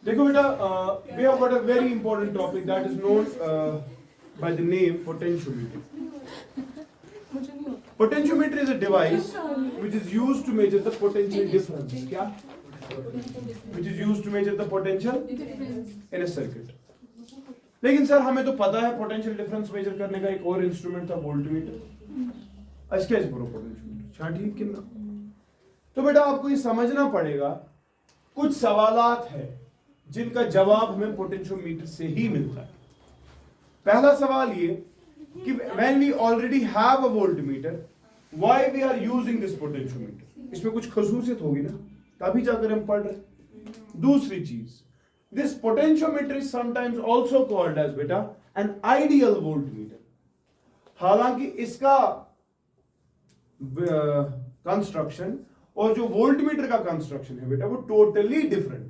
देखो बेटा, we have got a very important topic that is known by the name potentiometer. Potentiometer is a device which is used to measure the potential difference. क्या? Which is used to measure the potential in a circuit. लेकिन sir हमें तो पता है potential difference measure करने का एक और इंस्ट्रूमेंट था वोल्टमीटर। इसके पोटेंशियोमीटर हाँ ठीक कितना। तो बेटा आपको ये समझना पड़ेगा, कुछ सवालात है जिनका जवाब हमें पोटेंशियोमीटर से ही मिलता है। पहला सवाल ये कि when we already have a voltmeter, why we are using this potentiometer? इसमें कुछ खसूसियत होगी ना, तभी जाकर हम पढ़ रहे। दूसरी चीज, this potentiometer is sometimes also called as बेटा an ideal voltmeter। हालांकि इसका कंस्ट्रक्शन और जो वोल्टमीटर का कंस्ट्रक्शन है बेटा वो टोटली डिफरेंट।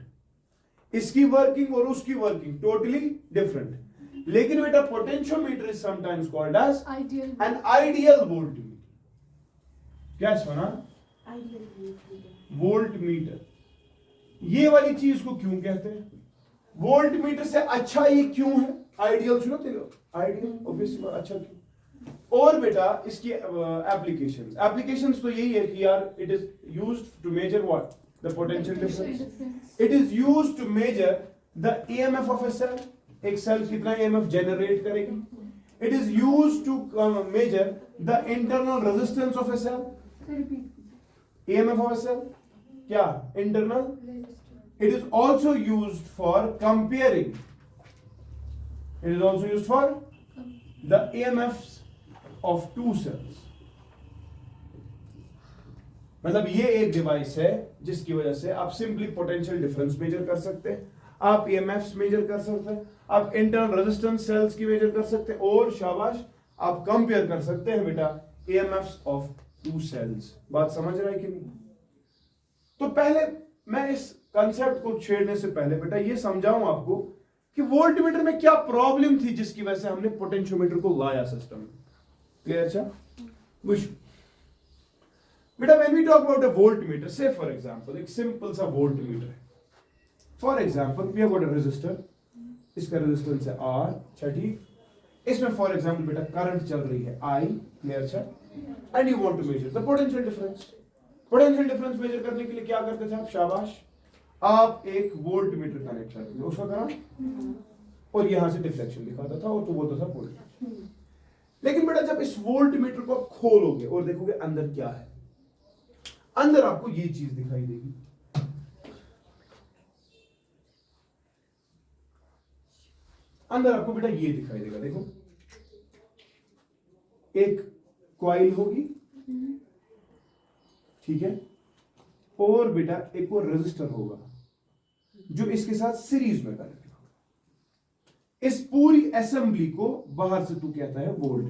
इसकी वर्किंग और उसकी वर्किंग टोटली डिफरेंट। लेकिन बेटा potentiometer is sometimes called as an ideal voltmeter. क्या सुना? वोल्टमीटर। ये वाली चीज को क्यों कहते हैं? वोल्टमीटर से अच्छा ये क्यों है? आइडियल सुनो तेरे, आइडियल ऑब्वियसली अच्छा क्यों? और बेटा इसकी एप्लीकेशंस तो यही है कि यार it is used to measure what? The potential difference. It is used to measure the EMF of a cell. एक सेल कितना ईएमएफ जनरेट करेगी। It is used to measure the internal resistance of a cell. EMF of a cell क्या? Internal. It is also used for comparing. It is also used for the EMFs of two cells. मतलब ये एक device है जिसकी वजह से आप simply potential difference major कर सकते हैं, आप EMFs मेजर कर सकते हैं, आप इंटरनल रेजिस्टेंस सेल्स की मेजर कर सकते हैं, और शाबाश आप कंपेयर कर सकते हैं बेटा EMFs of two cells। बात समझ रहा है कि नहीं? तो पहले मैं इस कंसेप्ट को छेड़ने से पहले बेटा ये समझाऊं आपको कि वोल्टमीटर में क्या प्रॉब्लम थी जिसकी वजह से हमने पोटेंशियोमीटर को लाया सिस्टम में। क्लियर? अच्छा बेटा when we talk about a voltmeter, say for example एक सिंपल सा वोल्टमीटर है। For example we have got a resistor, इसका रेजिस्टेंस है R, अच्छा ठीक। इसमें फॉर एग्जांपल बेटा करंट चल रही है I, क्लियर? अच्छा, and you want to measure the potential difference. Potential difference measure करने के लिए क्या करते थे आप? शाबाश, आप एक वोल्ट मीटर कनेक्ट करते थे उसका करंट, और यहां से डिफ्लेक्शन दिखाता था और तो बोलता था वोल्ट। लेकिन बेटा जब इस वोल्ट मीटर को आप खोलोगे और देखोगे अंदर क्या है, अंदर आपको ये चीज दिखाई देगी। अंदर आपको बेटा ये दिखाई देगा, देखो एक कॉइल होगी, ठीक है, और बेटा एक और रेजिस्टर होगा जो इसके साथ सीरीज में कनेक्ट होगा। इस पूरी असेंबली को बाहर से तू कहता है वोल्ट।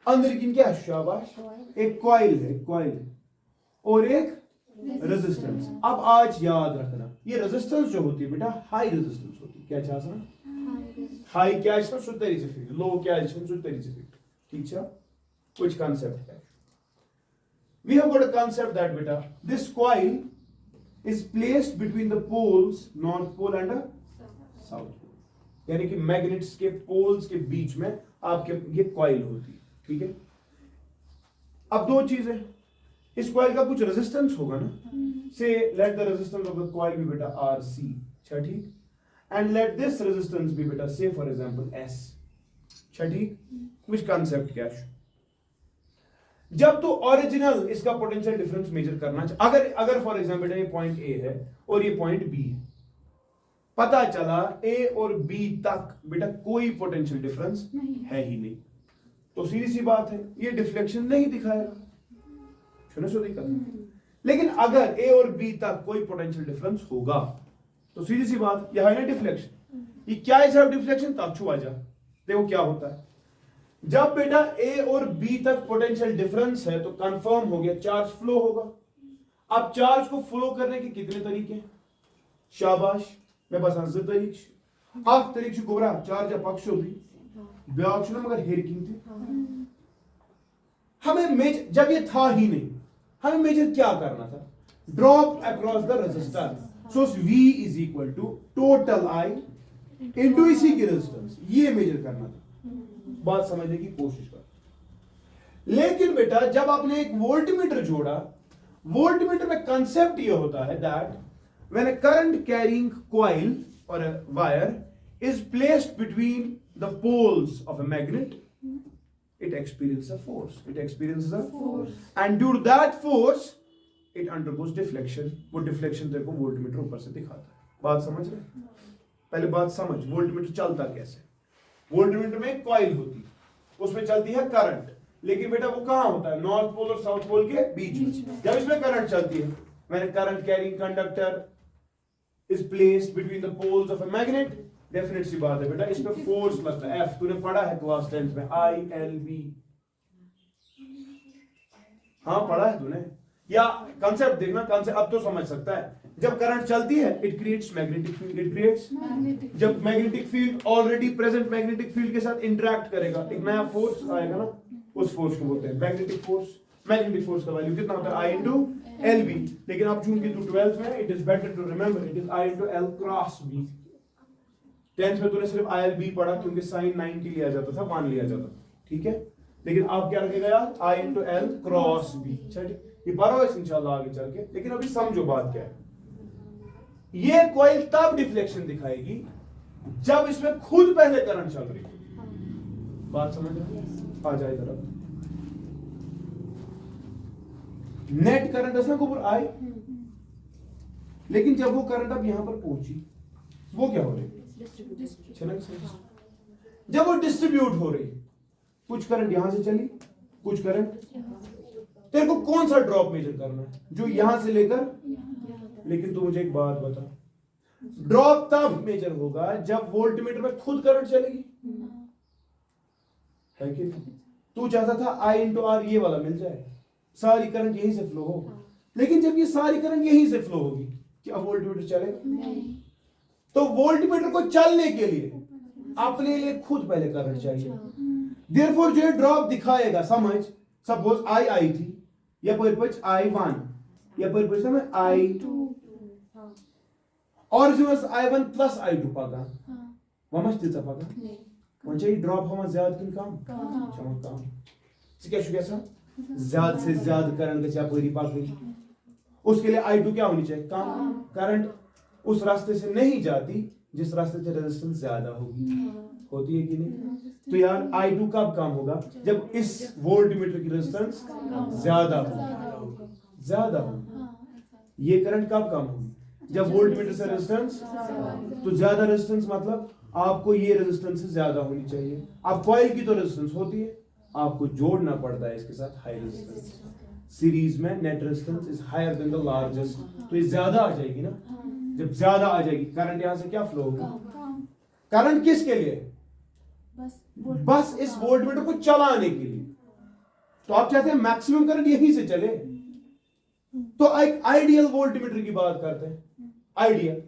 अंदर की क्या? शाबाश, एक कॉइल है, कॉइल है और एक रेजिस्टेंस। अब आज याद रखना, ये रेजिस्टेंस जो होती है बेटा हाई रेजिस्टेंस होती है। क्या चाहना? हाई क्या सुतरी से फिट, लो क्या सुतरी से फिट। ठीक है, कुछ कॉन्सेप्ट है। We have got a concept that beta this coil is placed between the poles, north pole and south pole, यानी कि मैग्नेट्स के पोल्स के बीच में आपके ये कॉइल होती है। ठीक है, अब दो चीजें, इस कॉइल का कुछ रेजिस्टेंस होगा ना, say let the resistance of the coil be बेटा RC, अच्छा ठीक, and let this resistance be बेटा से फॉर एग्जांपल S, अच्छा ठीक। कुछ कॉन्सेप्ट क्या है? जब तो ओरिजिनल इसका पोटेंशियल डिफरेंस मेजर करना चाहिए, अगर फॉर एग्जांपल ये पॉइंट A है और ये पॉइंट B है, पता चला A और B तक बेटा कोई पोटेंशियल डिफरेंस है ही नहीं, तो सीधी सी बात है ये डिफ्लेक्शन नहीं दिखाएगा। सुनो सो दिक्कत। लेकिन अगर A और B तक कोई पोटेंशियल डिफरेंस होगा तो सीधी सी बात यह है ना डिफ्लेक्शन। ये क्या है डिफ्लेक्शन? तब छुआ जा, देखो क्या होता है। जब बेटा A और B तक पोटेंशियल डिफरेंस है तो कंफर्म हो गया चार्ज फ्लो होगा। अब चार्ज को फ्लो करने के कितने तरीके हैं? शाबाश, मैं बस आंसर तरीके आख तरीके गोबरा चार्ज पक्ष भी ब्याक मगर हेरकिंग थे। हमें जब ये था ही नहीं, हमें मेजर क्या करना था? Drop across the resistance. So V is equal to total I into इसी की रेजिस्टेंस, ये मेजर करना था। बात समझने की कोशिश कर। लेकिन बेटा जब आपने एक वोल्टमीटर जोड़ा, वोल्टमीटर में कंसेप्ट ये होता है that when a current carrying coil और a wire is placed between the poles of a magnet, it experiences a force. It experiences a force. And due to that force, it undergoes deflection. वो deflection तेरे को voltmeter ऊपर से दिखाता है। बात समझ रहे? पहले बात समझ, वोल्टमीटर चलता कैसे? वोल्टमीटर में एक कॉइल होती है, उसमें चलती है करंट, लेकिन बेटा वो कहाँ होता है? नॉर्थ पोल और साउथ पोल के बीच में। जब इसमें करंट चलती है, when a current carrying conductor is placed between the poles of a magnet, definite सी बात है बेटा, इस पे फोर्स लगता है। एफ तूने पढ़ा है क्लास 10 में, ILB, हाँ पढ़ा है तूने। या कंसेप्ट देखना, कंसेप्ट अब तो समझ सकता है। जब करंट चलती है it creates magnetic field, it creates, जब magnetic field already present magnetic field के साथ इंटरेक्ट करेगा, एक नया फोर्स आएगा ना, उस फोर्स को बोलते हैं मैग्नेटिक फोर्स। मैग्नेटिक फोर्स का वैल्यू कितना होता है? I into LB। लेकिन अब चूंकि तू 12th में, it is better to remember it is I into L cross B। 10th में तूने सिर्फ ILB पढ़ा क्योंकि साइन 90 लिया जाता था, 1 लिया जाता था, ठीक है। लेकिन आप क्या रखेगा यार? I into L cross B। ये पढ़ो इंशाल्लाह आगे चल के, लेकिन अभी समझो बात क्या है। ये कॉइल तब डिफ्लेक्शन दिखाएगी जब इसमें खुद पहले करंट चल रही है। बात समझ रहे? आ जाए इधर। नेट करंट है ना ऊपर आई, लेकिन जब वो करंट अब यहां पर पहुंची, वो क्या हो रही है? जब वो डिस्ट्रीब्यूट हो रही, कुछ करंट यहां से चली, कुछ करंट, तेरे को कौन सा ड्रॉप मेजर करना है? जो यहां से लेकर, लेकिन तू मुझे एक बात बता, ड्रॉप तब मेजर होगा जब वोल्टमीटर में खुद करंट चलेगी, है कि तू चाहता था I into R ये वाला मिल जाए, सारी करंट यहीं से फ्लो हो, लेकिन जब ये सारी करंट यहीं से फ्लो होगी, क्या वोल्टमीटर चलेगा? नहीं। तो वोल्टमीटर को चलने के लिए अपने लिए खुद पहले करंट चाहिए। देयरफॉर जो ड्रॉप दिखाएगा, समझ, सपोज I थी, या परपच I1, या परपच में I2, original I1 plus I2 पागा, वह तिचा पागा, म्हणजे ड्रॉप हम ज्यादा किन कम, कम, क्या कैसा ज्यादा से ज्यादा करंट का चापरी पागी, उसके लिए I2 क्या होनी चाहिए? कम। करंट उस रास्ते से नहीं जाती जिस रास्ते से रेजिस्टेंस ज्यादा होगी, होती है कि नहीं? तो यार I2 कब कम होगा? जब इस वोल्टमीटर की रेजिस्टेंस ज्यादा हो, ज्यादा हो। ये करंट कब कम होगी? जब वोल्टमीटर से रेजिस्टेंस, तो ज्यादा रेजिस्टेंस मतलब आपको ये रेजिस्टेंस ज्यादा होनी चाहिए। अब कॉइल की तो रेजिस्टेंस होती है, आपको जोड़ना पड़ता है इसके साथ हाई रेजिस्टेंस। सीरीज में net resistance is higher than the largest, तो ये ज्यादा आ जाएगी ना। जब ज्यादा आ जाएगी, करंट यहां से क्या फ्लो होगा? करंट किसके लिए? बस इस वोल्टमीटर को चलाने के लिए। तो आप चाहते हैं मैक्सिमम करंट यहीं से चले, तो एक आइडियल वोल्टमीटर की बात करते हैं। Ideal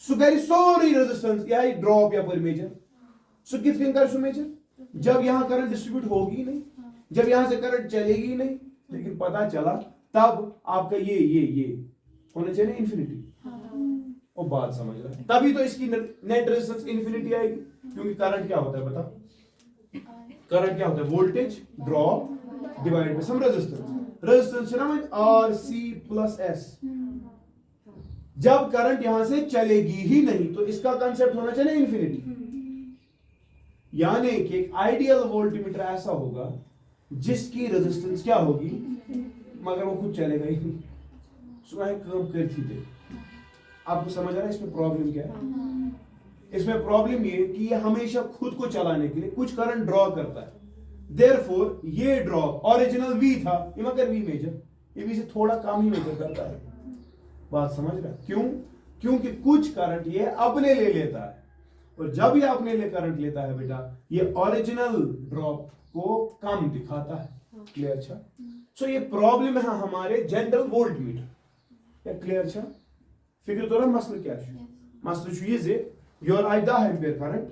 so carry sorry resistance या ड्रॉप या पर मेजर, सो कितने कर मेजर जब यहां करंट डिस्ट्रीब्यूट होगी नहीं, जब यहां से करंट चलेगी नहीं, लेकिन पता चला तब आपका ये होना चाहिए इंफिनिटी। और बात समझ रहा है? तभी तो इसकी नेट रेजिस्टेंस इंफिनिटी आएगी, क्योंकि करंट क्या होता है बता? करंट क्या होता है? Voltage drop divided by sum resistance. Resistance ना RC प्लस S। जब करंट यहां से चलेगी ही नहीं, तो इसका कंसेप्ट होना चाहिए इंफिनिटी। यानी कि एक आइडियल वोल्टमीटर ऐसा होगा जिसकी रेजिस्टेंस क्या होगी, मगर वो खुद चलेगा ही नहीं, सुबह कम करती थे। आपको समझ आ रहा है इसमें प्रॉब्लम क्या है? इसमें प्रॉब्लम ये कि ये हमेशा खुद को चलाने के लिए कुछ करंट ड्रॉ करता है। देयरफॉर ये ड्रॉप ओरिजिनल V था, ये मगर V मेजर, ये V से थोड़ा कम ही मेजर करता है। बात समझ रहा है? क्यों? क्योंकि कुछ करंट ये अपने ले लेता है, और जब ये अपने लिए करंट लेता है बेटा, ये ओरिजिनल ड्रॉप को कम दिखाता है। क्लियर? अच्छा, सो ये प्रॉब्लम है हमारे जनरल वोल्टमीटर। क्या क्लियर? अच्छा, फिक्र तो रहा मसला क्या है? मसला ये जे योर आई 10 एम्पीयर करंट,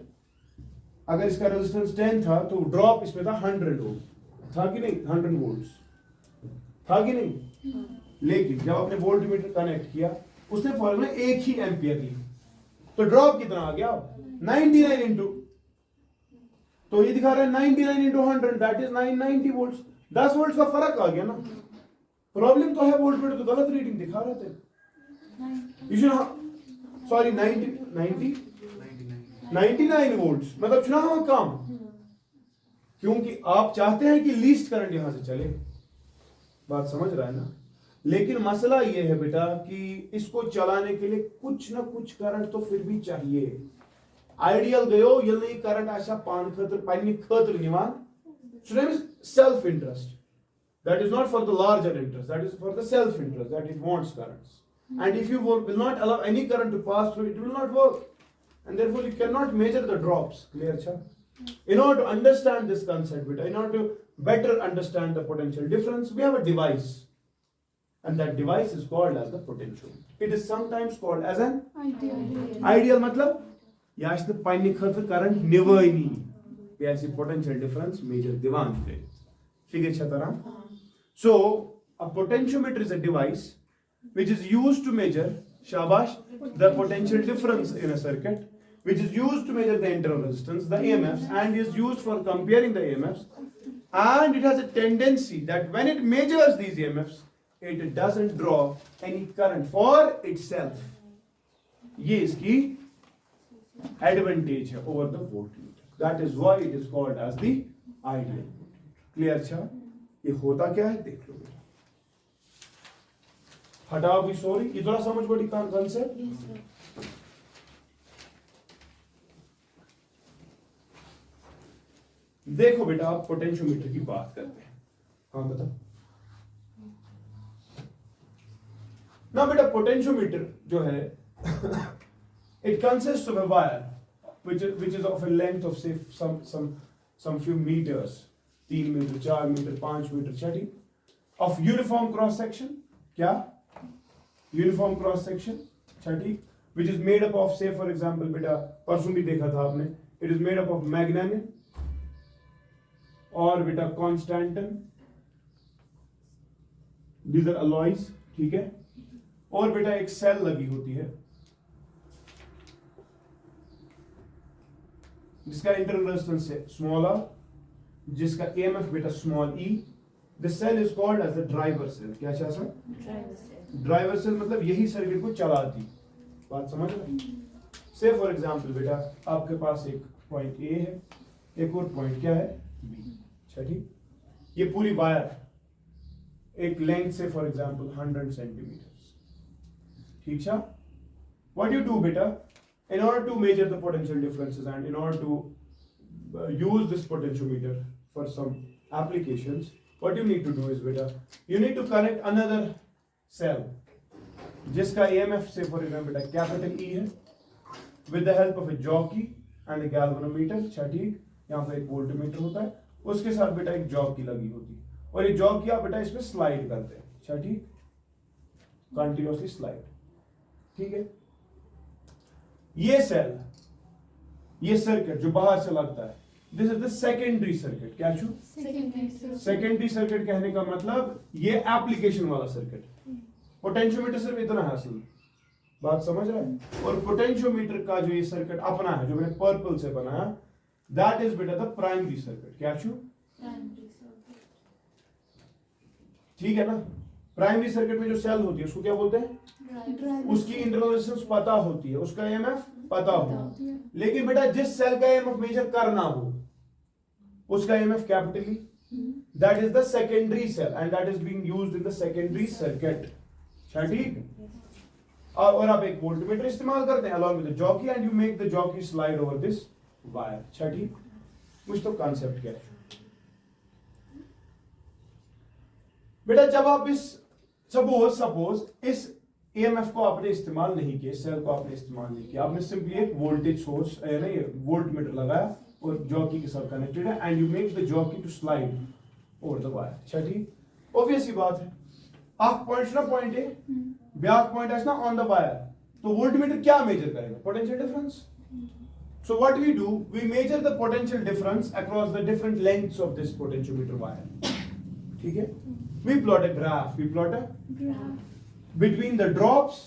अगर इसका रेजिस्टेंस 10 था तो ड्रॉप इसमें था 100 ओम, था कि नहीं? 100 वोल्ट्स था कि नहीं? लेकिन जब आपने वोल्टमीटर कनेक्ट किया, उसने फॉर्मूला 1 ही एम्पियर ली, तो ड्रॉप कितना आ गया 99 इंटू, तो ये दिखा रहा है 99 into 100 that is 990 volt. 10 volt का फर्क आ गया ना। प्रॉब्लम तो है वोल्ट मीटर तो गलत रीडिंग दिखा रहे थे। यू शुड सॉरी 99 वोल्ट्स मतलब चुना हुआ कम, क्योंकि आप चाहते हैं कि लीस्ट करंट यहां से चले, बात समझ रहा है ना। लेकिन मसला यह है बेटा कि इसको चलाने के लिए कुछ ना कुछ करंट तो फिर भी चाहिए। आइडियल गयो ये नहीं करंट आशा पान खतर पन्नी खतर निवान, self interest, that is not for the larger interest, that is for the self interest, that it wants currents, and if you will not allow any current to pass through, it will not work, and therefore you cannot measure the drops. Clear cha? In order to understand this concept beta, in order to better understand the potential difference, we have a device, and that device is called as the potentiometer. It is sometimes called as an ideal matlab yash the pani khatar current nivaini yashi potential difference measure divan pe figure chhatara. So a potentiometer is a device which is used to measure shabash the potential difference in a circuit, which is used to measure the internal resistance, the EMFs, and is used for comparing the EMFs, and it has a tendency that when it measures these EMFs it doesn't draw any current for itself. ये इसकी advantage है over the voltmeter. That is why it is called as the ideal. Clear अच्छा? ये होता क्या है देख लो बेटा। हटाओ भी सॉरी, ये थोड़ा समझ बड़ी कॉन्सेप्ट। देखो बेटा आप पोटेंशियोमीटर की बात करते हैं। हाँ बता ना बेटा, पोटेंशियोमीटर जो है it consists of a wire which is of a length of say some few meters, 3 metre 4 metre 5 metre छठी, of uniform cross section, क्या uniform cross section Chhathi, which is made up of say for example बेटा परसों भी देखा था आपने, it is made up of मैग्नेनियम और बेटा कॉन्स्टेंटन, these are alloys, ठीक है। और बेटा एक सेल लगी होती है जिसका इंटरनल रेजिस्टेंस है स्मॉल r, जिसका EMF बेटा small e। This cell is called as the driver cell. क्या चाहता है ड्राइवर सेल, मतलब यही सर्किट को चलाती। बात समझ रहे? से फॉर एग्जांपल बेटा आपके पास एक पॉइंट A है, एक और पॉइंट क्या है B, छठी। ये पूरी वायर एक लेंथ से फॉर एग्जांपल 100 सेंटीमीटर, ठीक है। What you do beta, in order to measure the potential differences and in order to use this potentiometer for some applications, what you need to do is beta, you need to connect another cell जिसका EMF से for example बेटा capital E है, with the help of a jockey and a galvanometer, ठीक। यहाँ पर एक voltmeter होता है, उसके साथ बेटा एक जॉकी लगी होती है, और ये जॉकी आप बेटा इसमें स्लाइड करते हैं, ठीक, कंटिन्यूअसली स्लाइड, ठीक है। ये सेल, ये सर्किट जो बाहर से लगता है, this is the secondary circuit. क्या छू सेकेंडरी सर्किट कहने का मतलब ये एप्लीकेशन वाला सर्किट। पोटेंशियोमीटर सिर्फ इतना है असल, बात समझ रहे हैं। और पोटेंशियोमीटर का जो ये सर्किट अपना है जो मैंने पर्पल से बनाया, दैट इज बेटा द प्राइमरी सर्किट। क्या छू ठीक है ना। प्राइमरी सर्किट में जो सेल होती है उसको क्या बोलते हैं, उसकी इंटरनल रेजिस्टेंस पता होती है, उसका EMF पता हो, लेकिन बेटा जिस सेल का EMF मेजर करना हो उसका EMF capital E, that is the secondary cell and that is being used in the secondary circuit, ठीक। और आप एक वोल्टमीटर इस्तेमाल करते हैं along with the jockey and you make the jockey slide over this wire, ठीक। कुछ तो कॉन्सेप्ट क्या है बेटा। जब आप इस सपोज इस EMF को आपने इस्तेमाल नहीं किया, सेल को आपने इस्तेमाल नहीं किया, आपने सिंपली एक वोल्टेज सोर्स नहीं वोल्टमीटर लगाया और जॉकी के साथ कनेक्टेड है, and you make the jockey to slide over the wire, अच्छा ठीक। ऑब्वियस ही बात है, आप पॉइंट ना पॉइंट ए ब्याक पॉइंट है ना ऑन द वायर, तो वोल्टमीटर क्या मेजर करेगा, potential difference. So what we do, we measure the potential difference across the different lengths of this potentiometer wire, ठीक है। We plot a graph between the drops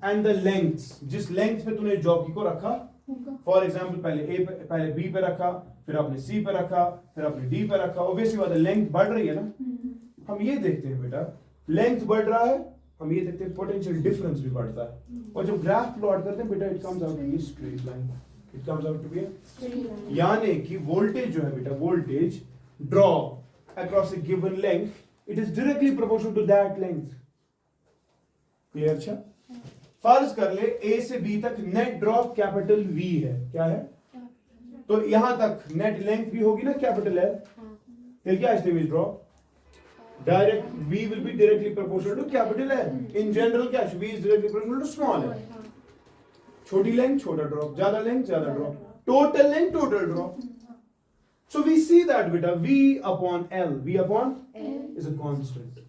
and the lengths, जिस length पे तूने jockey को रखा, for example पहले B पे रखा, फिर आपने सी पे रखा, फिर आपने डी पे रखा, ऑब्वियसली बात है लेंथ बढ़ रही है ना। हम ये देखते हैं बेटा, लेंथ बढ़ रहा है, हम ये देखते हैं पोटेंशियल डिफरेंस भी बढ़ता है। और जब ग्राफ प्लॉट करते हैं बेटा, it comes out to be straight line, it comes out to be, यानी कि वोल्टेज जो है बेटा, voltage drop across a given length, it is directly proportional to that length. Clear? अच्छा, फर्ज कर ले ए से बी तक नेट ड्रॉप कैपिटल वी है, क्या है? तो यहां तक नेट लेंथ भी होगी ना कैपिटल एल, फिर क्या इस drop direct v will be directly proportional to capital L. In general क्या v is directly proportional to small l. छोटी लेंथ छोटा ड्रॉप, ज्यादा लेंथ ज्यादा drop, total length total drop. So we see that beta v upon l, v upon l is a constant,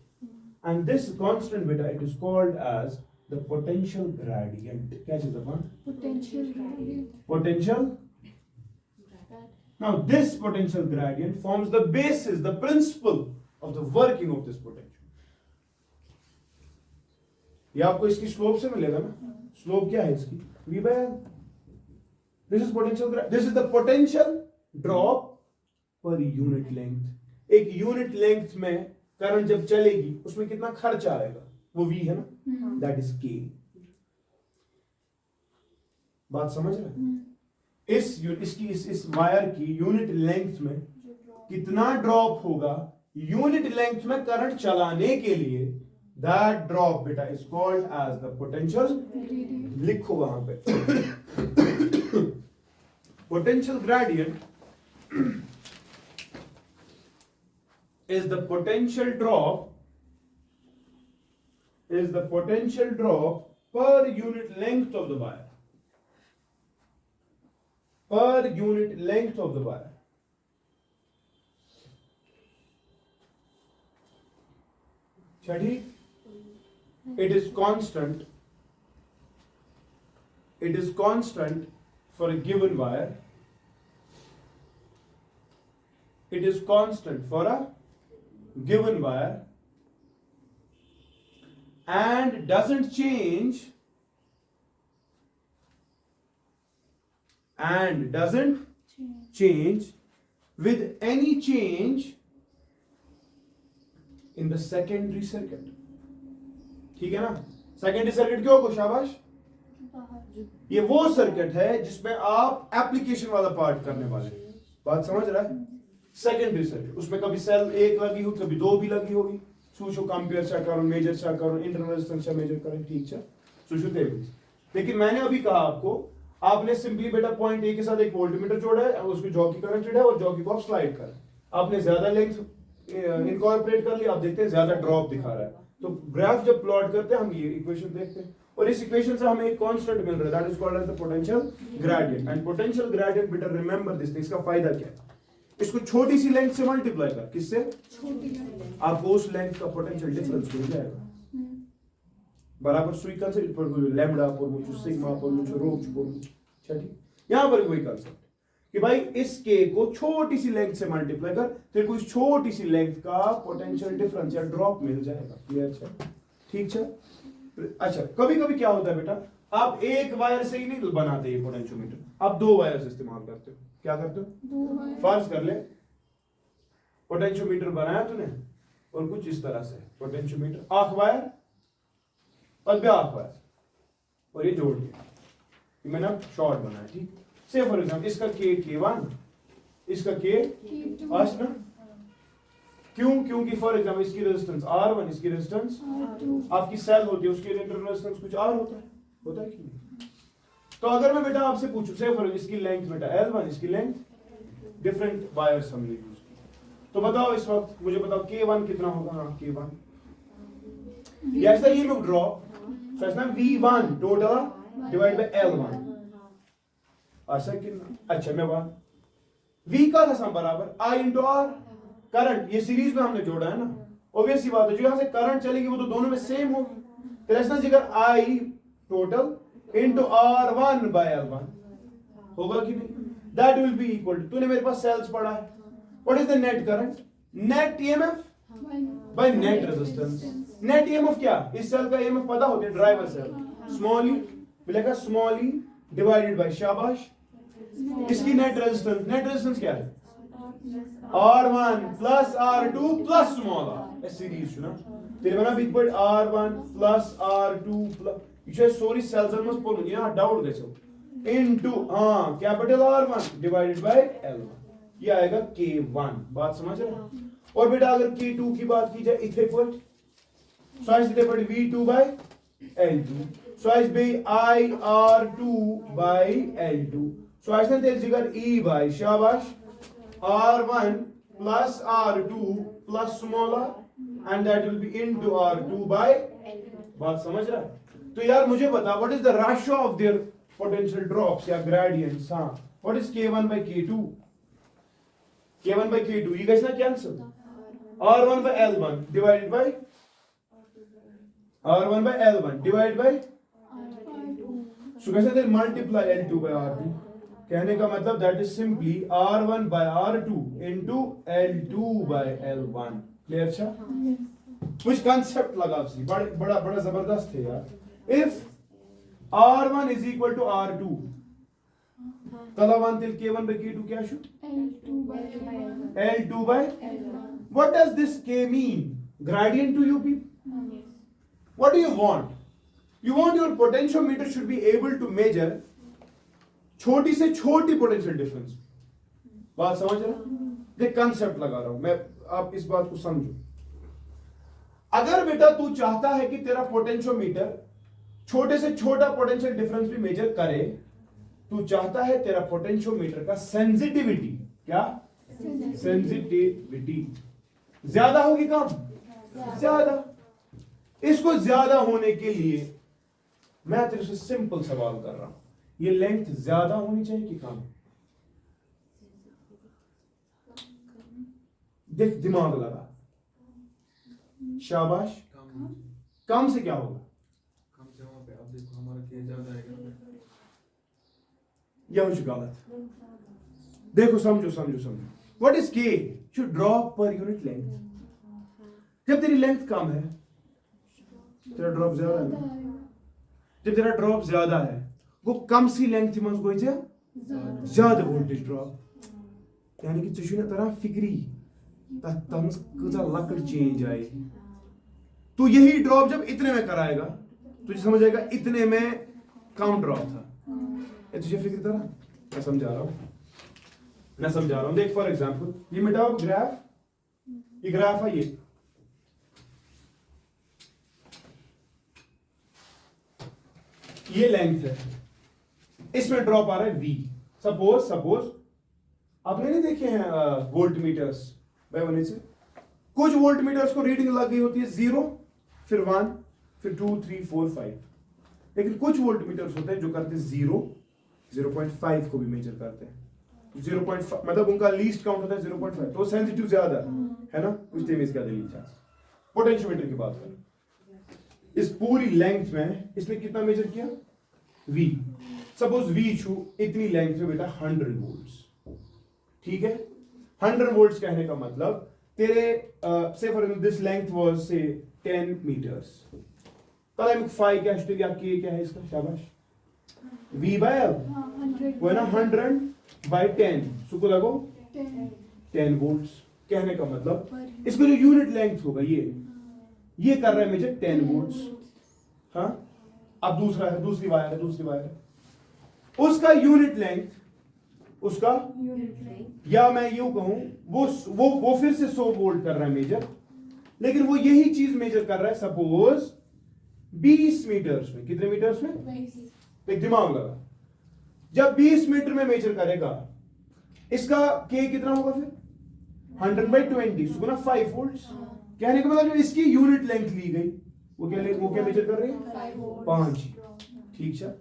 and this constant beta it is called as the potential gradient. क्या चीज अपन? Potential gradient. Potential. Now this potential gradient forms the basis, the principle of the working of this potential. ये आपको इसकी slope से मिलेगा ना? Slope क्या है इसकी? v by l. This is potential gradient. This is the potential drop per unit length. एक यूनिट लेंथ में करंट जब चलेगी उसमें कितना खर्च आएगा, वो v है ना, दैट इज k. बात समझ रहे हैं? इस वायर की यूनिट लेंथ में कितना ड्रॉप होगा यूनिट लेंथ में करंट चलाने के लिए, दैट ड्रॉप बेटा is called as the potential. लिखो वहां पे potential gradient is the potential drop per unit length of the wire, per unit length of the wire. Chadi, it is constant for a given wire. It is constant for a given wire and doesn't change with any change in the secondary circuit. ठीक है ना? Secondary circuit क्यों को शाबाश, ये वो circuit है जिसमें आप एप्लीकेशन वाला पार्ट करने वाले हैं. बात समझ रहा है? सेकेंडरी सर्किट, उसमें कभी सेल एक लगी हो, कभी दो भी लगी होगी. सूचो कंपेयर चा करो, मेजर चा करो, इंटरनल रेजिस्टेंस चा मेजर करो, ठीक है? सूचो तेज. लेकिन मैंने अभी कहा आपको, आपने सिंपली बेटा पॉइंट ए के साथ एक वोल्टमीटर जोड़ा है, उसको जॉकी कनेक्टेड है और जॉकी को आप स्लाइड कर, आपने ज्यादा लेंथ इनकॉर्पोरेट कर लिया, आप देखते हैं ज्यादा ड्रॉप दिखा रहा है. तो ग्राफ जब प्लॉट करते हैं हम ये इक्वेशन देखते हैं और इस इक्वेशन से हमें एक कांस्टेंट मिल रहा है, that is called as the potential gradient. And potential gradient बेटा रिमेंबर दिस, इसका फायदा क्या है? इसको छोटी सी लेंथ से मल्टीप्लाई कर, किससे? आपको उस लेंथ का पोटेंशियल डिफरेंस मिल जाएगा. बराबर सुई कंसेप्ट पर लैम्डा पर मुझे सिग्मा पर मुझे रो पर. ठीक, यहां पर वही कंसेप्ट कि भाई इस के को छोटी सी लेंथ से मल्टीप्लाई कर, तेरे को इस छोटी सी लेंथ का पोटेंशियल डिफरेंस या ड्रॉप मिल जाएगा. क्लियर है? ठीक है. अच्छा, कभी कभी क्या होता है बेटा, आप एक वायर से ही नहीं बनाते ये पोटेंशियोमीटर, आप दो वायर इस्तेमाल करते हो. क्या करते हो? फर्ज कर ले पोटेंशियोमीटर बनाया तूने और कुछ इस तरह से पोटेंशियोमीटर आख वायर और ब्याख वायर और ये जोड़ दिया, मैंने शॉर्ट बनाया. ठीक, से फॉर एग्जाम्पल इसका K1, इसका K आज ना, क्योंकि फॉर एग्जाम्पल इसकी रेजिस्टेंस R1, इसकी रेजिस्टेंस आपकी सेल होती है, उसके इंटरनल रेजिस्टेंस कुछ R होता है कि नहीं? तो अगर मैं बेटा आपसे पूछूं, से फॉर इसकी लेंथ बेटा L1, इसकी लेंथ, डिफरेंट वायर्स हमने यूज की, तो बताओ इस वक्त मुझे बताओ K1 कितना होगा? हाँ K1, ऐसा ये लोग draw, so it's not V1 total divided by L1. ऐसा कितना? अच्छा मैं बात V का था सम बराबर I into R, करंट ये सीरीज में हमने जोड़ा है ना, ऑब्वियस सी बात है, जो यहां से करंट चलेगी वो तो दोनों में सेम होगी. तो ऐसा जिगर I total into R1 by L1 होगा कि नहीं? That will be equal to, तूने मेरे पास सेल्स पढ़ा है, what is the net current? Net EMF by net resistance. Net EMF क्या? इस सेल का EMF पता होता है, ड्राइवर सेल, स्मॉल ई मिलेगा स्मॉल ई डिवाइडेड बाय शाबाश इसकी नेट रेजिस्टेंस क्या है R1 plus R2 plus small r series ना तेरे बना big but R1 plus R2 plus ये सॉरी सेल्स में पढ़ो यहाँ डाउट गयो इनटू हां capital R1 divided by L1 ये आएगा K1 बात समझ रहे और बेटा अगर K2 की बात की जाए इथे पर so इथे पर V2 by L2 so is by IR2 by L2 so I said there is E by शाबाश R1 plus R2 plus smaller and that will be into R2 by बात समझ रहा है तो यार मुझे बता what is the ratio of their potential drops या gradients हाँ what is K1 by K2 K1 by K2 you guys ना cancel R1 by L1 divided by R1 by L1 divided by so कैसे then multiply L2 by R2 कहने का मतलब that is simply R1 by R2 into L2 by L1 clear अच्छा कुछ concept लगा आपसी बड़ा बड़ा जबरदस्त है यार if R1 is equal to R2 तला one till K1 by K2 क्या शु L2 by what does this K mean gradient to you people what do you want your potentiometer should be able to measure छोटी से छोटी potential difference बात समझ रहे देख कंसेप्ट लगा रहा हूं मैं आप इस बात को समझो अगर बेटा तू चाहता है कि तेरा पोटेंशियोमीटर छोटे से छोटा पोटेंशियल डिफरेंस भी मेजर करे तू चाहता है तेरा पोटेंशियोमीटर का सेंसिटिविटी क्या सेंसिटिविटी ज्यादा होगी कम ज्यादा इसको ज्यादा होने के लिए मैं तेरे से सिंपल सवाल कर रहा हूं ये लेंथ ज्यादा होनी चाहिए कि कम देख दिमाग लगा शाबाश कम से क्या होगा कम से वहां पे अब देखो हमारा के ज्यादा आएगा यह कुछ गलत देखो समझो व्हाट इज के should drop per unit length जब तेरी लेंथ कम है तेरा ड्रॉप ज्यादा है जब तेरा ड्रॉप ज्यादा है वो कम सी लेंथ मज गो ज्यादा वोल्टेज ड्रॉप यानी कि तुझे तरह फिक्री तमस कजा लकड़ चेंज आए तो यही ड्रॉप जब इतने में कराएगा तुझे समझ आएगा इतने में कम ड्रॉप था ये तुझे फिक्र तरह मैं समझा रहा हूं देख फॉर एग्जांपल ये मिटाओ ये ग्राफ है ये लेंथ है इसमें ड्रॉप आ रहा है V सपोज आपने नहीं देखे हैं वोल्ट मीटर्स वही से कुछ वोल्ट मीटर्स को रीडिंग लग गई होती है 0 फिर 1 फिर 2 3 4 5 लेकिन कुछ वोल्ट मीटर्स होते हैं जो करते हैं 0.5 को भी मेजर करते हैं 0.5 मतलब उनका लीस्ट काउंट होता है 0.5 तो सेंसिटिव ज्यादा है ना कुछ टेम इसका दलील था पोटेंशियोमीटर की बात करें इस पूरी लेंथ में इसने कितना मेजर किया V सपोज V छू इतनी लेंथ में बेटा 100 वोल्ट्स ठीक है 100 वोल्ट्स कहने का मतलब तेरे से for example this length was से 10 मीटर्स तला में फाई क्या है या k क्या है इसका शाबाश V by L वो है ना 100 by 10 सुको लगो 10 वोल्ट्स कहने का मतलब इसका जो यूनिट लेंथ होगा ये कर रहा है मेजर 10 वोल्ट्स हाँ अब दूसरी वायर है उसका यूनिट लेंथ उसका या मैं यूं कहूं वो फिर से 100 वोल्ट कर रहा है मेजर लेकिन वो यही चीज मेजर कर रहा है सपोज 20 मीटर्स में कितने मीटर्स में एक दिमाग लगा जब 20 मीटर में मेजर करेगा इसका के कितना होगा फिर 100 by 20 सुना 5 वोल्ट्स कहने का मतलब जो इसकी यूनिट लेंथ ली गई वो क्या मेजर कर रही है 5 ठीक है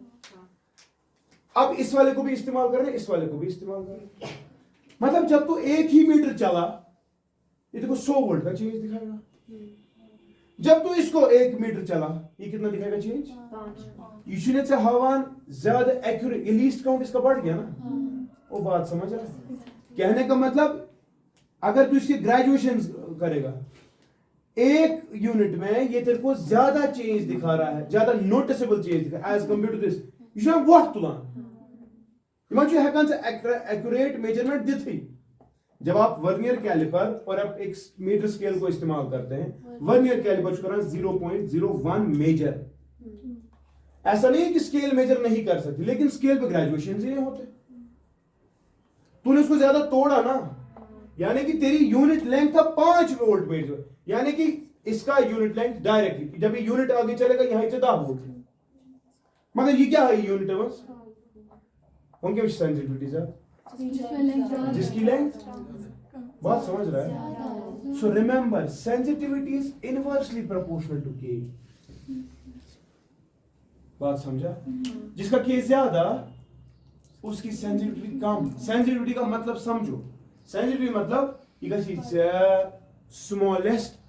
अब इस वाले को भी इस्तेमाल कर रहे हैं इस वाले को भी इस्तेमाल कर रहे हैं मतलब जब तो एक ही मीटर चला ये देखो 100 वोल्ट का चेंज दिखाएगा जब तो इसको 1 मीटर चला ये कितना दिखाएगा चेंज यूनिट से हवान ज्यादा एक्यूरेट लीस्ट काउंट इसका बढ़ गया ना वो बात समझ रहा है कहने का मतलब अगर तू इसकी ग्रेजुएशन करेगा एक यूनिट में ये तेरे को ज्यादा चेंज दिखा रहा है, ज्यादा नोटिसेबल चेंज दिखा एज कंपेयर टू दिस। यह छ वोट तुलान, यह हेकान से एक्यूरेट मेजरमेंट दिथी। जब आप वर्नियर कैलिपर और आप एक मीटर स्केल को इस्तेमाल करते हैं, वर्नियर कैलिपर को 0.01 मेजर। ऐसा नहीं है कि स्केल मेजर नहीं कर सकती, लेकिन स्केल पे ग्रेजुएशन ही नहीं होते। तूने उसको ज्यादा तोड़ा ना, यानी कि तेरी यूनिट लेंथ था 5 वोल्ट मेजर, यानी कि इसका यूनिट लेंथ डायरेक्टली जब ये यूनिट आगे चलेगा यहां से 10 वोल्ट, मगर ये क्या है यूनिट है बस उनके सेंसिटिविटी है जिसकी लेंथ बात समझ रहा है। So remember sensitivity is inversely proportional to K. बात समझा? जिसका के ज्यादा उसकी सेंसिटिविटी कम। सेंसिटिविटी का मतलब समझो, सेंसिटिविटी मतलब स्मॉलेस्ट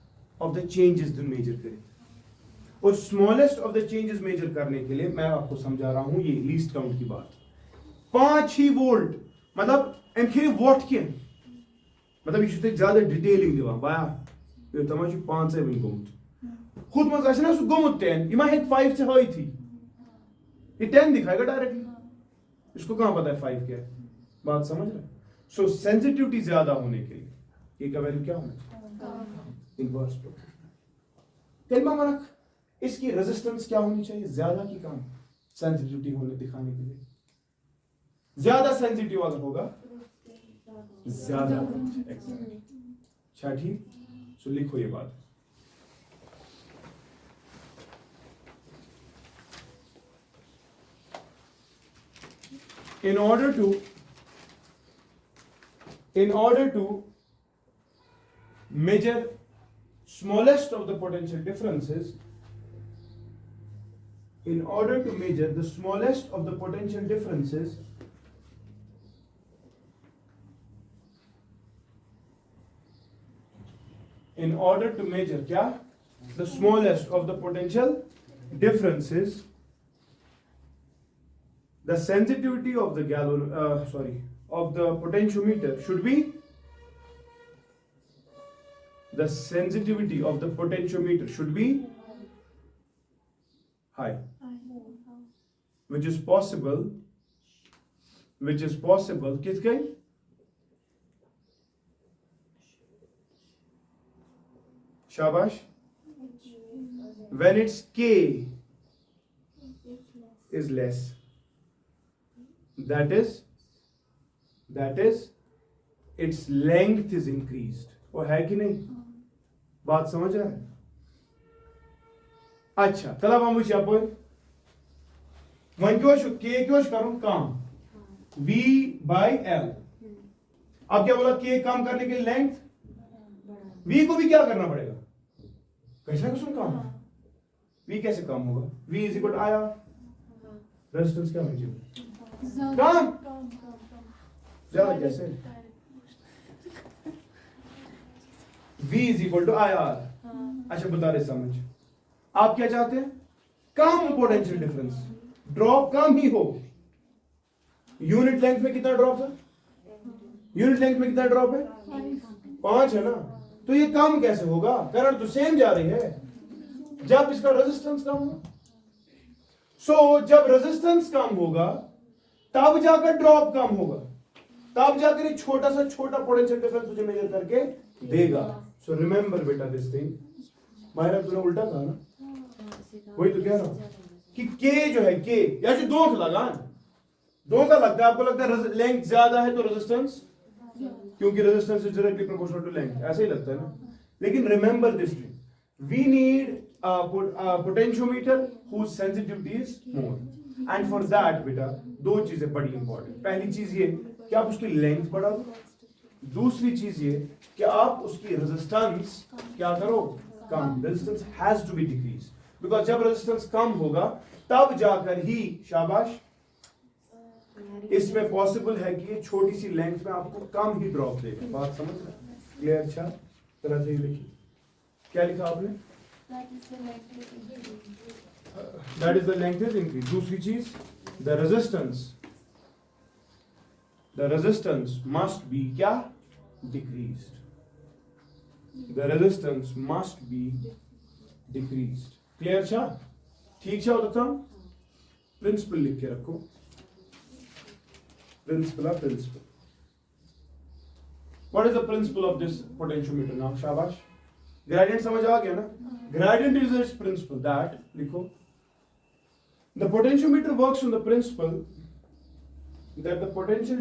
ऑफ द चेंजेस जो मेजर करें, और smallest of the changes measure करने के लिए मैं आपको समझा रहा हूं ये लीस्ट काउंट की बात। 5 ही वोल्ट मतलब एमखे वोट के मतलब ये ज्यादा डिटेलिंग दिवान बाया ये तमा 5 से वन गोमुत खुद मज आसे ना सु गोमुत 10 ये मा है 5 से होई थी, ये 10 दिखाएगा डायरेक्टली, इसको कहां पता है 5 क्या है। बात समझ रहे? सो सेंसिटिविटी ज्यादा होने के लिए ये का वैल्यू क्या होना चाहिए? Inverse proportional. कलमा मरक इसकी रेजिस्टेंस क्या होनी चाहिए? ज्यादा की कम सेंसिटिविटी होने दिखाने के लिए। ज्यादा सेंसिटिव अगर होगा ज्यादा अच्छा ठीक। सो लिखो ये बात। In order to measure smallest of the potential differences, in order to measure the smallest of the potential differences, in order to measure क्या? The smallest of the potential differences, the sensitivity of the of the potentiometer should be, the sensitivity of the potentiometer should be high, which is possible किस गई? शाबाश। when its K is less, that is its length is increased। वो है कि नहीं? बात समझ रहा है? अच्छा तलब हम वुच यप वन के क्यों करूं कम V by L। अब क्या बोला? के कम करने के लिए लेंथ V को भी क्या करना पड़ेगा? कैसे कुछ कम? V कैसे कम होगा? V इज इक्वल टू आया रेजिस्टेंस क्या होनी चाहिए? कम ज्यादा कैसे? V is equal to I R. अच्छा बता रहे समझ, आप क्या चाहते हैं? कम पोटेंशियल डिफरेंस, ड्रॉप कम ही हो। यूनिट लेंथ में कितना ड्रॉप है? यूनिट लेंथ में कितना ड्रॉप है? 5 है ना, तो ये कम कैसे होगा? करंट तो सेम जा रही है जब इसका रेजिस्टेंस कम हो। सो जब रेजिस्टेंस कम होगा तब जाकर ड्रॉप कम होगा, तब जाकर एक छोटा पोटेंशियल डिफरेंस तुझे मेजर करके देगा। सो रिमेंबर बेटा दिस थिंग। मायरा तूने उल्टा कहा ना, वही तो कह रहा हूं कि के जो है के या जो दो लगान दो का लगता है, आपको लगता है लेंथ ज्यादा है तो रेजिस्टेंस, क्योंकि resistance is directly proportional to length, ऐसा ही लगता है ना। लेकिन remember this thing, we need potentiometer whose sensitivity is more, and for that बेटा दो चीजें बड़ी इंपॉर्टेंट। पहली चीज ये कि आप उसकी लेंथ बढ़ा दो, दूसरी चीज ये कि आप उसकी रेजिस्टेंस क्या करो? कम। Resistance has to be decrease, because जब रेजिस्टेंस कम होगा तब जाकर ही शाबाश इसमें पॉसिबल है कि ये छोटी सी लेंथ में आपको कम ही ड्रॉप देगा। बात समझ रहे? क्लियर? अच्छा तरह से लिखिए, क्या लिखा आपने? That is the length is increase. दूसरी चीज द रेजिस्टेंस मस्ट बी क्या? Decreased. the resistance must be decreased. Clear छा? ठीक छा होता था? Principle लिख के रखो. Principle. What is the principle of this potentiometer now? शाबाश. Gradient समझ आ गया ना? Gradient is its principle that लिखो. The potentiometer works on the principle that the potential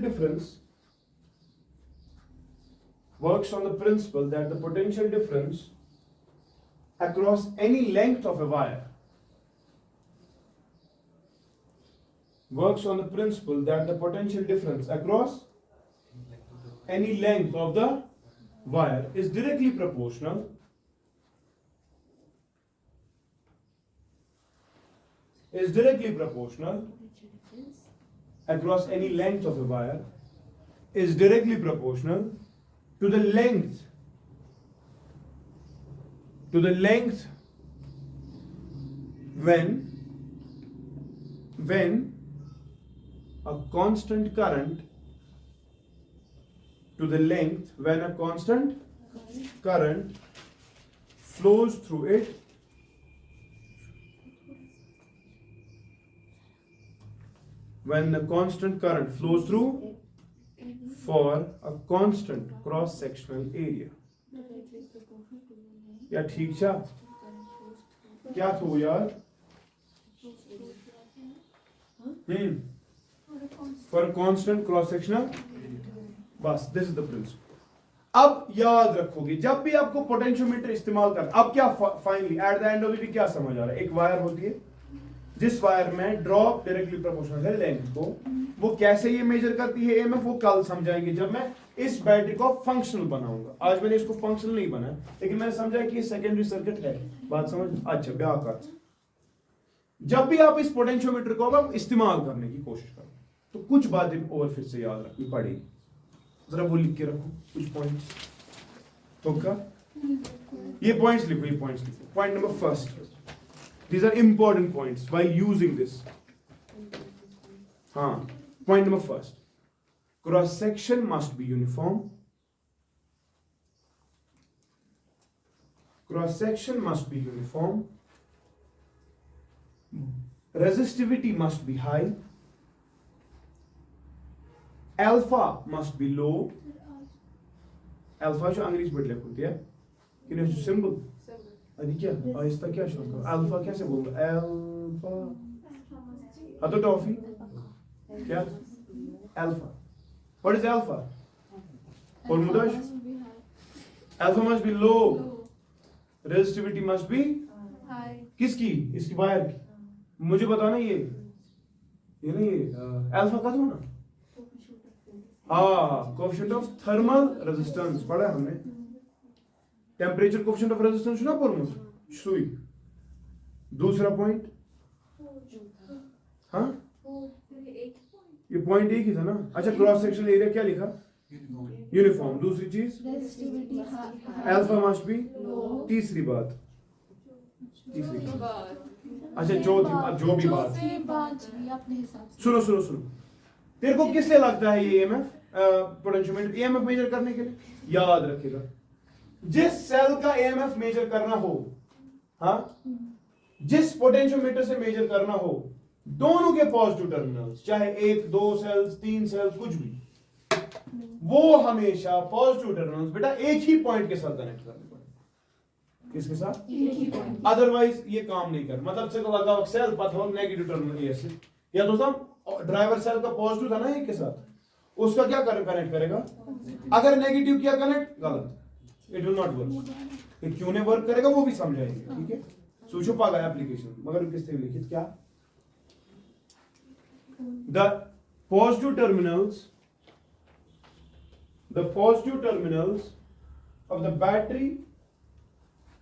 difference across any length of a wire works on the principle that the potential difference across any length of the wire is directly proportional across any length of a wire is directly proportional to the length when a constant current flows through it for a constant cross-sectional area. या ठीक छा? क्या थो यार? For a constant cross-sectional. बस, this is the principle. अब याद रखोगे जब भी आपको पोटेंशियोमीटर इस्तेमाल कर, अब क्या finally at the end of the क्या समझ आ रहा है? एक वायर होती है जिस वायर में ड्रॉप डायरेक्टली प्रोपोर्शनल है लेंथ को, वो कैसे ये मेजर करती है एएमएफ, वो कल समझाएंगे जब मैं इस बैटरी को फंक्शनल बनाऊंगा. आज मैंने इसको फंक्शनल नहीं बनाया, लेकिन मैंने समझा कि ये सेकेंडरी सर्किट है. बात समझ? अच्छा ब्याह. जब भी आप इस पोटेंशियोमीटर को अब इस्तेमाल करने की कोशिश करो तो कुछ बातें और फिर से याद रखनी पड़ेगी. जरा वो लिख के रखो कुछ पॉइंट्स. तो क्या ये पॉइंट्स लिखो. Point number first, these are important points while using this. Point number first, cross section must be uniform. Resistivity must be high. Alpha must be low. Alpha जो अंग्रेजी में लिखते हैं कि नहीं सिंबल अभी क्या आहिस्ता क्या शुरू करो. अल्फा कैसे बोलूं? अल्फा हाँ तो टॉफी क्या अल्फा. What is alpha? और मुदाश alpha must be low, resistivity must be किसकी? इसकी वायर की. मुझे बताना ये नहीं अल्फा का था ना. कोएफिशिएंट ऑफ थर्मल रेजिस्टेंस पढ़ा हमने. टेम्परेचर कोएफिशिएंट ऑफ रेजिस्टेंस ना पढ़ो सुई. दूसरा पॉइंट ये पॉइंट एक ही था ना. अच्छा क्रॉस सेक्शनल एरिया क्या लिखा? यूनिफॉर्म. दूसरी चीज अल्फा मस्ट बी. तीसरी बात अच्छा जो भी बात सुनो. तेरे को किस लिए लगता है ये ईएमएफ पोटेंशियोमीटर ईएमएफ मेजर करने के लिए? याद रखिएगा जिस सेल का ईएमएफ मेजर करना हो, जिस पोटेंशियोमीटर से मेजर करना हो, दोनों के पॉजिटिव टर्मिनल्स चाहे 1, 2 सेल्स, 3 सेल्स कुछ भी, वो हमेशा पॉजिटिव टर्मिनल्स बेटा एक ही पॉइंट के साथ कनेक्ट करने पड़ेंगे. किसके साथ? अदरवाइज ये काम नहीं कर. मतलब से लगा सेल पता हो नेगेटिव टर्मिनल ये से, या दोस्तों ड्राइवर सेल का पॉजिटिव था ना एक के साथ, उसका क्या कनेक्ट करेगा? अगर नेगेटिव किया कनेक्ट गलत, इट विल नॉट वर्क. क्यों नहीं वर्क करेगा वो भी समझाएंगे. ठीक है सोचो पागा एप्लीकेशन मगर किस तरह लिखित क्या? The positive terminals of the battery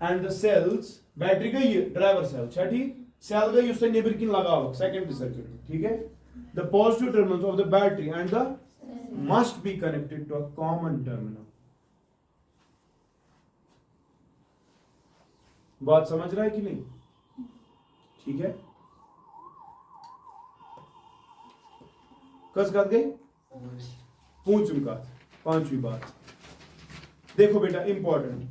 and the cells, battery गई ड्राइवर सेल अच्छा ठीक, सेल गई उससे नेबर की लगा हुआ सेकेंडरी सर्किट. ठीक है the positive terminals of the battery and the must be connected to a common terminal. बात समझ रहा है कि नहीं? ठीक है कस बात गई पूछ उनका. पांचवी बात देखो बेटा इंपॉर्टेंट.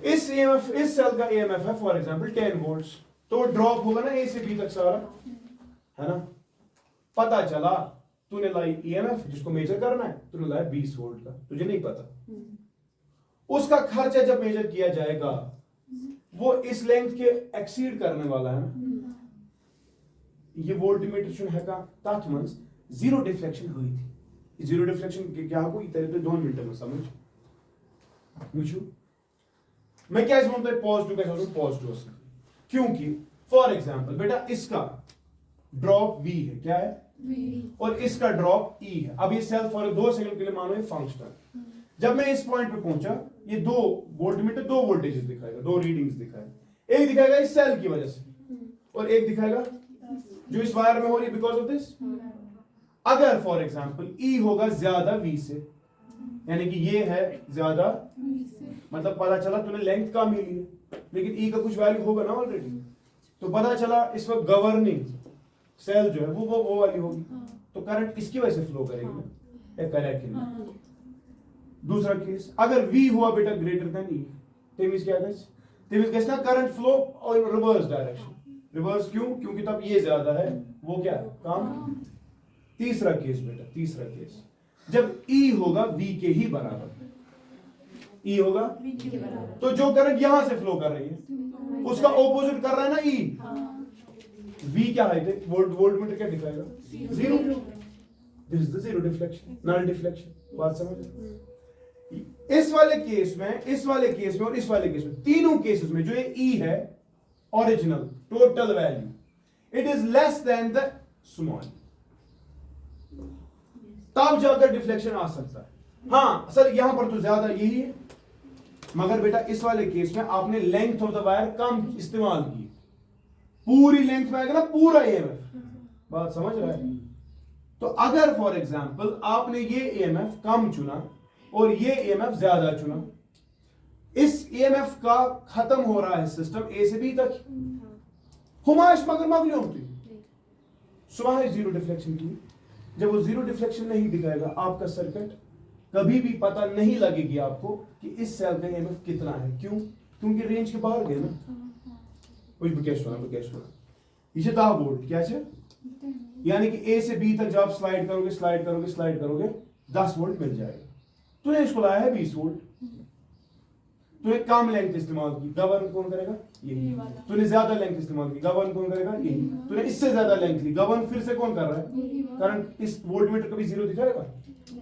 इस EMF, इस सेल का EMF है फॉर एग्जांपल 10 वोल्ट्स, तो ड्रॉप होगा ना A से B तक सारा, है ना। पता चला तूने लाई EMF जिसको मेजर करना है, तूने लाया 20 वोल्ट का, तुझे नहीं पता। उसका खर्चा जब मेजर किया जाएगा वो इस लेंथ के एक्सीड करने वाला है ना। ये वोल्टमीटर शुन हेका तथ मंज जीरो डिफ्लेक्शन हुई थी। जीरो डिफ्लेक्शन क्या हो तेरे तो 2 मिनट में समझ मुझू मैं क्या बोलता है पॉजिटिव कैसे पॉजिटिव, क्योंकि फॉर एग्जांपल बेटा इसका ड्रॉप V है, क्या है और इसका ड्रॉप E है। अब ये सेल फॉर 2 सेकंड के लिए मानो ये फंक्शनल। जब मैं इस पॉइंट पे पहुंचा, ये 2 वोल्टमीटर 2 वोल्टेजेस दिखाएगा, 2 रीडिंग्स दिखाएगा। एक दिखाएगा इस सेल की वजह से और एक दिखाएगा जो इस वायर में हो रही है बिकॉज ऑफ दिस। अगर फॉर एग्जांपल E होगा ज्यादा V से, यानी कि ये है ज्यादा, मतलब पता चला तूने लेंथ कम ही ली है लेकिन E का कुछ वैल्यू होगा ना ऑलरेडी, तो पता चला इस वक्त गवर्निंग सेल जो है वो वाली होगी, तो करंट इसकी वजह से फ्लो करेगी ना, करेक्ट नहीं। दूसरा केस अगर V हुआ बेटा ग्रेटर देन E, तेमिस क्या गस, तेमिस गस ना करंट फ्लो और रिवर्स डायरेक्शन। रिवर्स क्यों? क्योंकि तब ये ज्यादा है वो क्या कम। तीसरा केस बेटा, तीसरा केस जब E होगा V के ही बराबर, E होगा तो जो करंट यहां से फ्लो कर रही है उसका ऑपोजिट कर रहा है ना E। V क्या है वोल्टमीटर क्या दिखाएगा zero. This is the zero deflection, null deflection. बात समझ? इस वाले केस में, इस वाले केस में और इस वाले केस में, तीनों केसेस में जो ये E है original total value, it is less than the small, तब जाकर डिफ्लेक्शन आ सकता है। हाँ सर यहां पर तो ज्यादा यही है, मगर बेटा इस वाले केस में आपने लेंथ ऑफ द वायर कम इस्तेमाल की, पूरी लेंथ में आएगा ना पूरा EMF। बात समझ रहा है? तो अगर फॉर एग्जांपल आपने ये EMF कम चुना और ये EMF ज्यादा चुना, इस EMF का खत्म हो रहा है सिस्टम A से B तक, हुमाश मगर मगलियों की सुबह है जीरो डिफ्लेक्शन की। जब वो जीरो डिफ्लेक्शन नहीं दिखाएगा आपका सर्किट, कभी भी पता नहीं लगेगी आपको कि इस सेल का EMF कितना है। क्यों? क्योंकि रेंज के बाहर गए ना। कुछ बकेश होना ये 10 वोल्ट क्या है, यानी कि A से B तक जब आप स्लाइड करोगे स्लाइड करोगे स्लाइड करोगे 10 वोल्ट मिल जाएगा। तूने इसको लाया है 20 वोल्ट, तूने कम लेंथ इस्तेमाल की, गवर्न कौन करेगा यही। तूने ज्यादा लेंथ इस्तेमाल की, गवर्न कौन करेगा यही। तूने इससे ज्यादा लेंथ ली, गवर्न फिर से कौन कर रहा है, करंट। इस वोल्टमीटर कभी जीरो दिखाएगा?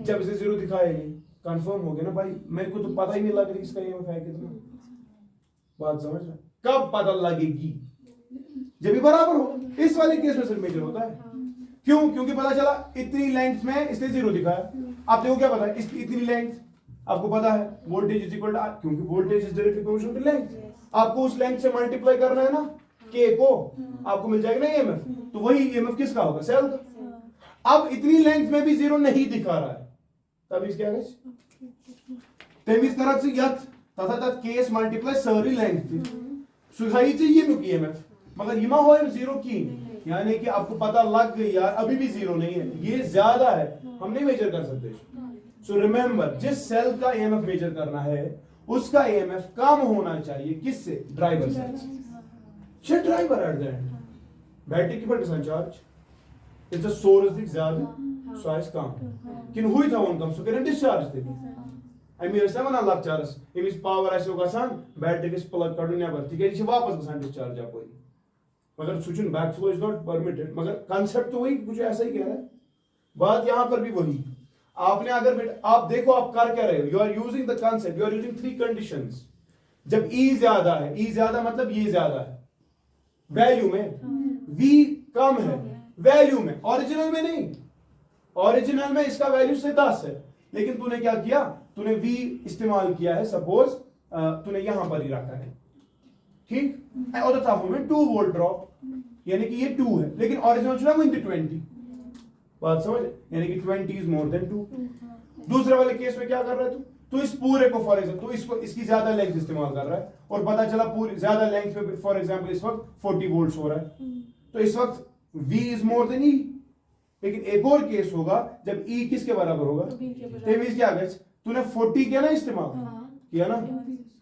जब इसे जीरो दिखाएगा कंफर्म हो गया ना भाई, मेरे को तो पता ही नहीं लग रही इसका EMF है कितना। बात समझ रहा है? कब पता लगेगी? जब भी बराबर हो। इस वाले केस में सिर्फ मेजर होता है। क्यों? क्योंकि पता चला इतनी लेंथ में इसने जीरो दिखाया। आप देखो क्या पता है, इसकी इतनी लेंथ आपको पता है वोल्टेज इज इक्वल टू, क्योंकि voltage is directly proportional to length. आपको उस लेंथ से मल्टीप्लाई करना है ना K को, आपको मिल जाएगा ना EMF। तो वही EMF किसका होगा, सेल का। अब इतनी लेंथ में भी जीरो नहीं दिखा रहा है, तब इसके आगे तेमिस तरह से यथ तथा तथ केस मल्टीप्लाई सारी लेंथ थी सुधाई चाहिए मुक EMF, मगर यमा हो जीरो की, यानी कि आपको पता लग गई यार अभी भी जीरो नहीं है, ये ज्यादा है, हम नहीं मेजर कर सकते। सो रिमेंबर, जिस सेल का EMF मेजर करना है उसका EMF कम होना चाहिए किससे, ड्राइवर से। Driver at the end battery की पर चार्ज इट्स अ सोर्स दिख ज्यादा स्वाइस कम किन हुई था उन कम सो करंट डिस्चार्ज थे अमी ऐसा वना लक्चरस इमिस पावर ऐसे गसान बैटरी के प्लग कड़न नेबर तिकेज छ वापस गसान डिस्चार्ज अपनी, मगर सुचन back flow is not permitted. मगर कांसेप्ट तो वही कुछ ऐसा ही कह रहा है। बात यहां पर भी वही, आपने अगर बेटा आप देखो आप कर क्या रहे हो, you are using the concept, you are using 3 conditions. जब E ज्यादा है, E ज्यादा मतलब ये ज्यादा है वैल्यू में, V कम है वैल्यू में, ओरिजिनल में नहीं। ओरिजिनल में इसका वैल्यू से 10 है, लेकिन तूने क्या किया, तूने V इस्तेमाल किया है, सपोज तूने यहां पर ही रखा है, ठीक। और था में 2 वोल्ट ड्रॉप, यानी कि ये 2 है, लेकिन ओरिजिनल चुना वो 20। बात समझ, यानी कि 20 इज मोर देन 2। दूसरे वाले केस में क्या कर रहा है तू इस पूरे को फॉर एग्जांपल, तो इसको इसकी ज्यादा लेंथ इस्तेमाल कर रहा है और पता चला पूरी ज्यादा लेंथ पे फॉर एग्जांपल इस वक्त 40 वोल्ट्स हो रहा है, तो इस वक्त V is more than E। लेकिन एक और केस होगा जब E किसके बराबर होगा, तेमीज क्या गया, तूने 40 किया ना इस्तेमाल किया ना,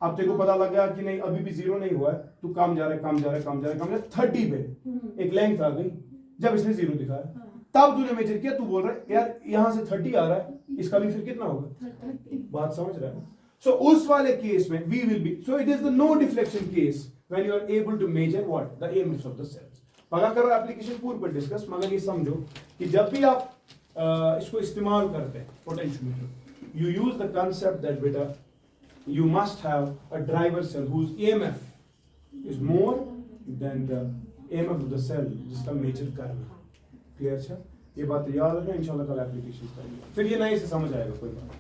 अब तेरे को पता लग गया कि नहीं अभी भी 0 नहीं हुआ है, तू काम जा रहा है, काम जा रहा है, काम जा रहा है, काम जा रहा है, 30 पे एक लेंथ आ गई, जब इसने 0 दिखाया तब तूने मेजर किया, तू बोल रहा है यार यहां से 30 आ रहा है, इसका भी फिर कितना होगा, बात समझ रहा है? सो उस वाले केस में we will be, so it is the no deflection case when you are able to measure what the emits of the cells. मगर करो एप्लीकेशन पूर्व पर डिस्कस, मगर ये समझो कि जब भी आप इसको इस्तेमाल करते हैं potentiometer, you use the concept that बेटा you must have a driver cell whose EMF is more than the EMF of the cell जिसका मेजर करना। क्लियर? अच्छा, ये बात याद रखना, इंशाल्लाह कल एप्लीकेशन करेंगे, फिर ये नए से समझ आएगा कोई बात।